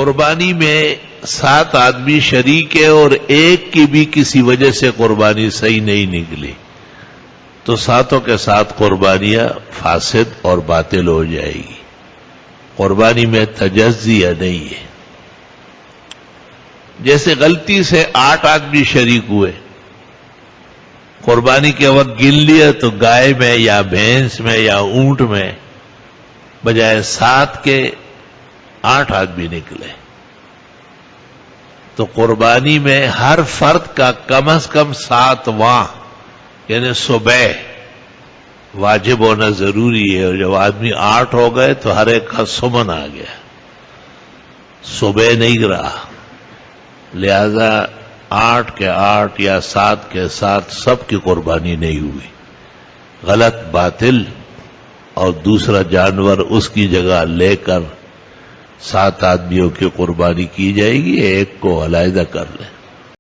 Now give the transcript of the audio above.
قربانی میں 7 آدمی شریک ہے اور ایک کی بھی کسی وجہ سے قربانی صحیح نہیں نکلی تو 7 کے 7 قربانیاں فاسد اور باطل ہو جائے گی. قربانی میں تجزیہ نہیں ہے. جیسے غلطی سے 8 آدمی شریک ہوئے، قربانی کے وقت گن لیا تو گائے میں یا بھینس میں یا اونٹ میں بجائے 7 کے 8 آدمی نکلے، تو قربانی میں ہر فرد کا کم از کم 7واں یعنی صبح واجب ہونا ضروری ہے. اور جب آدمی 8 ہو گئے تو ہر ایک کا سمن آ گیا، صبح نہیں رہا. لہذا 8 کے 8 یا 7 کے 7 سب کی قربانی نہیں ہوئی. غلط باطل اور دوسرا جانور اس کی جگہ لے کر 7 آدمیوں کی قربانی کی جائے گی، ایک کو علیحدہ کر لیں.